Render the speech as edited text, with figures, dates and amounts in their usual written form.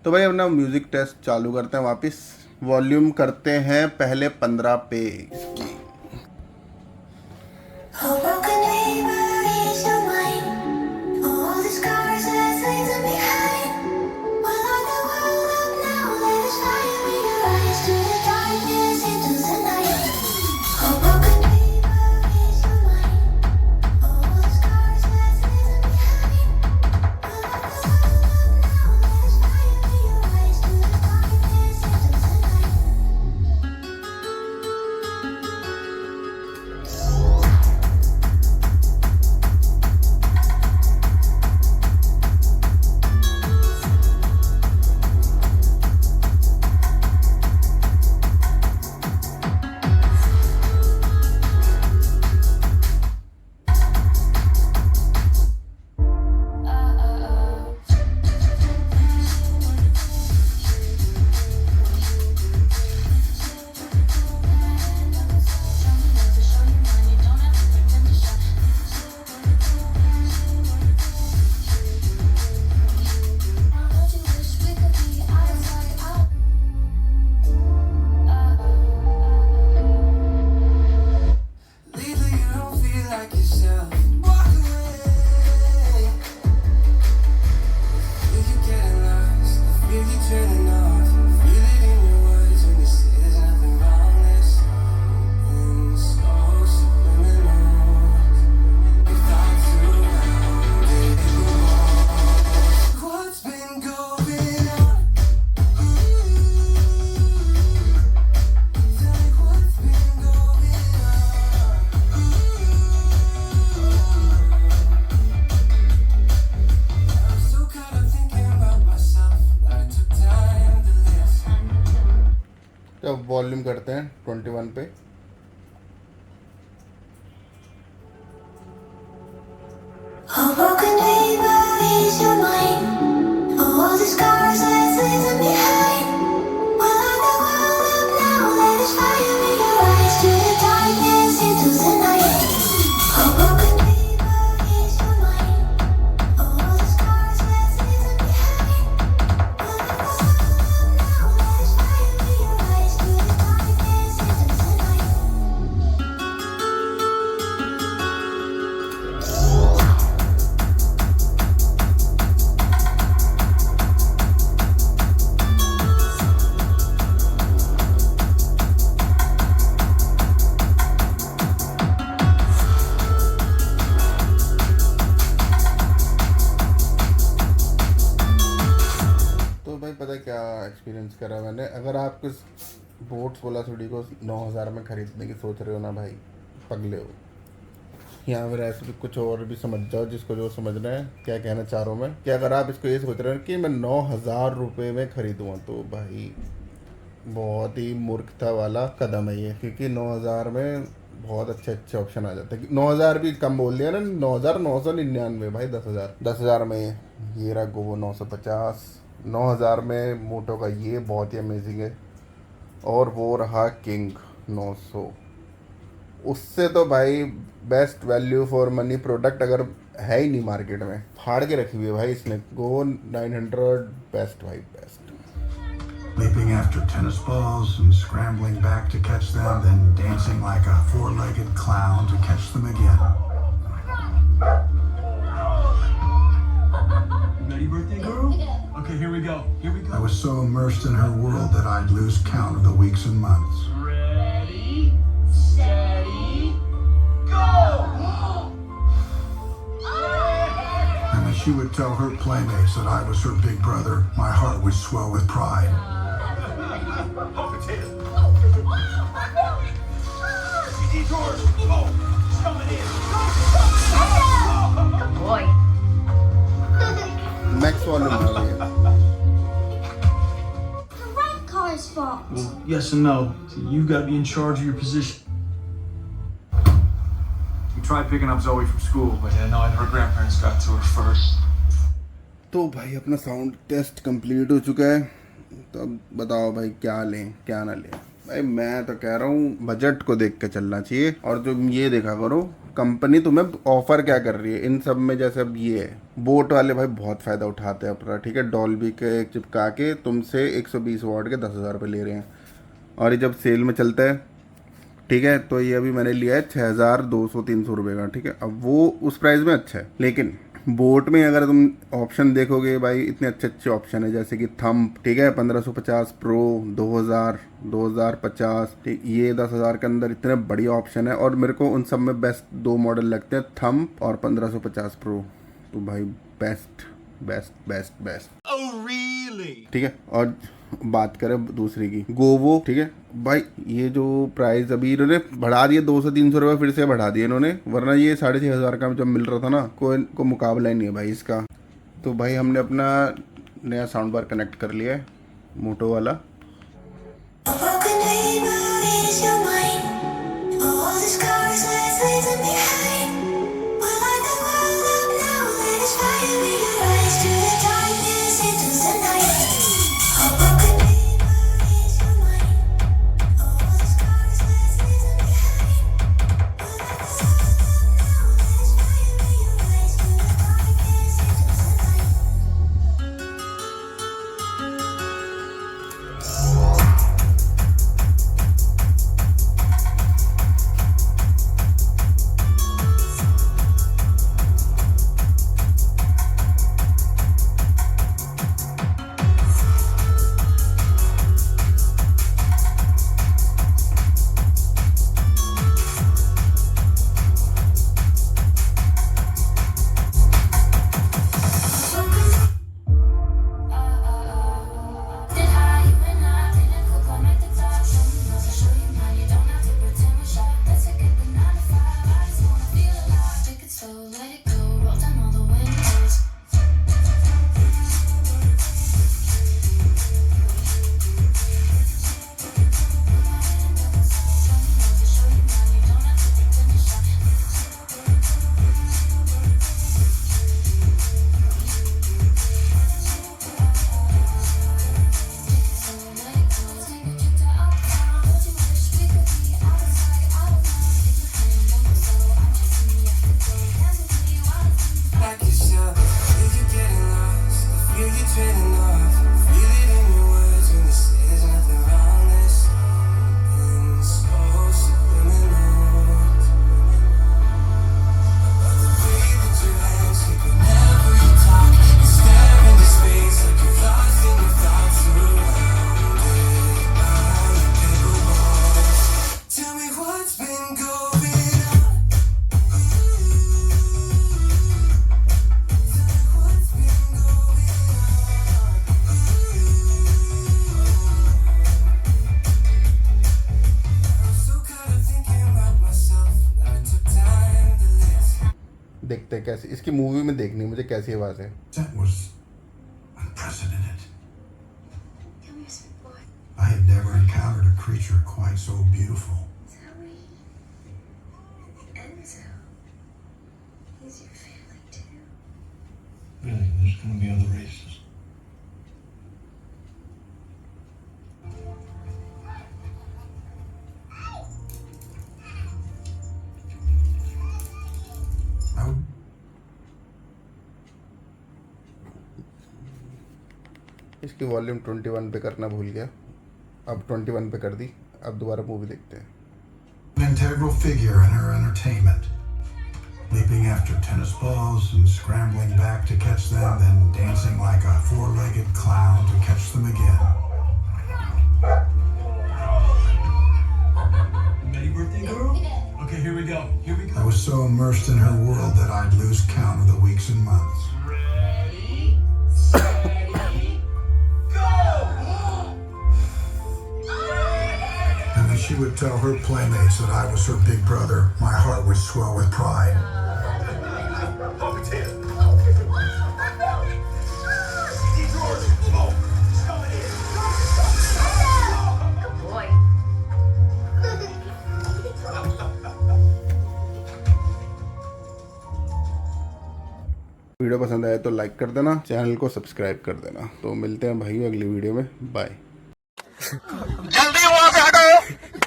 तो भाई अपना म्यूज़िक टेस्ट चालू करते हैं वापस। वॉल्यूम करते हैं पहले 15 पे इसकी। तो वॉल्यूम करते हैं 21 पे। पता है क्या एक्सपीरियंस करा मैंने। अगर आप कुछ बोट्स वाला थोड़ी को 9000 में ख़रीदने की सोच रहे हो ना भाई, पगले हो। यहाँ पर ऐसे भी कुछ और भी समझ जाओ, जिसको जो समझना है। क्या कहना चाह रहा हूँ मैं कि अगर आप इसको ये सोच रहे हो कि मैं 9000 रुपये में ख़रीदूँगा, तो भाई बहुत ही मूर्खता वाला कदम है ये। क्योंकि 9000 में बहुत अच्छे ऑप्शन आ जाते हैं। 9000 भी कम बोल दिया ना, 9999 भाई, 10,000 में ये रहा गो 950, 9000 में मोटो का ये बहुत ही अमेजिंग है। और वो रहा किंग 900। उससे तो भाई best value for money product अगर है ही नहीं मार्केट में, फाड़ के रखी हुई है भाई इसने। गो 900 बेस्ट भाई, best. Leaping after tennis balls and scrambling back to catch them, then dancing like a four-legged clown to catch them again. Ready, birthday girl? Okay, here we go. I was so immersed in her world that I'd lose count of the weeks and months. Ready, steady, go! And when she would tell her playmates that I was her big brother, my heart would swell with pride. Detours! Oh, it's coming in! Good boy. Next volume आ गई है। The red car's fault. Well, yes and no. See, you've got to be in charge of your position. We tried picking up Zoe from school, but no, her grandparents got to her first. तो भाई अपना sound test complete हो चुका है। तो अब बताओ भाई क्या लें क्या ना लें। भाई मैं तो कह रहा हूँ बजट को देख के चलना चाहिए, और जो ये देखा करो कंपनी तुम्हें ऑफर क्या कर रही है इन सब में। जैसे अब ये है, बोट वाले भाई बहुत फ़ायदा उठाते हैं अपना, ठीक है, डॉल्बी के चिपका के तुमसे 120 वॉट के 10,000 रुपये ले रहे हैं, और ये जब सेल में चलता है, ठीक है, तो ये अभी मैंने लिया है 6,200-300 रुपये का, ठीक है। अब वो उस प्राइस में अच्छा है, लेकिन बोट में अगर तुम ऑप्शन देखोगे भाई, इतने अच्छे अच्छे ऑप्शन है, जैसे कि थम्प, ठीक है, 1550 प्रो, 2000, 2050, ठीक, ये 10,000 के अंदर इतने बढ़िया ऑप्शन है। और मेरे को उन सब में बेस्ट 2 मॉडल लगते हैं, थम्प और 1550 प्रो। तो भाई best best best best. Oh, really? ठीक है, और बात करें दूसरी की, गोवो, ठीक है भाई, ये जो प्राइस अभी इन्होंने बढ़ा दिए 200-300 रुपये, फिर से बढ़ा दिए इन्होंने, वरना ये 6,500 का जब मिल रहा था ना, कोई को मुकाबला ही नहीं है भाई इसका। तो भाई हमने अपना नया साउंड बार कनेक्ट कर लिया है, मोटो वाला। देखते हैं कैसे इसकी मूवी में देखनी मुझे कैसी आवाज़ है। That was unprecedented. Come here, sweet boy. I had never encountered a creature quite so beautiful. Zoe. Enzo. He's your family too. Really, there's gonna be other races. I would इसकी volume 21 पे करना भूल गया, अब 21 पे कर दी। अब दोबारा मूवी देखते हैं। an integral figure in her entertainment, leaping after tennis balls and scrambling back to catch them, then dancing like a four-legged clown to catch them again. Ready, birthday girl? Okay, here we go. Here we I go. was so immersed in her world that I'd lose count of the weeks and months. Ready, steady, go! And when she would tell her playmates that I was her big brother, my heart would swell with pride. Detours! Oh, it's coming in. Good boy. Video पसंद आए तो like कर देना, channel को subscribe कर देना। तो मिलते हैं भाई अगली वीडियो में, बाय। जल्दी वहां से हटो। है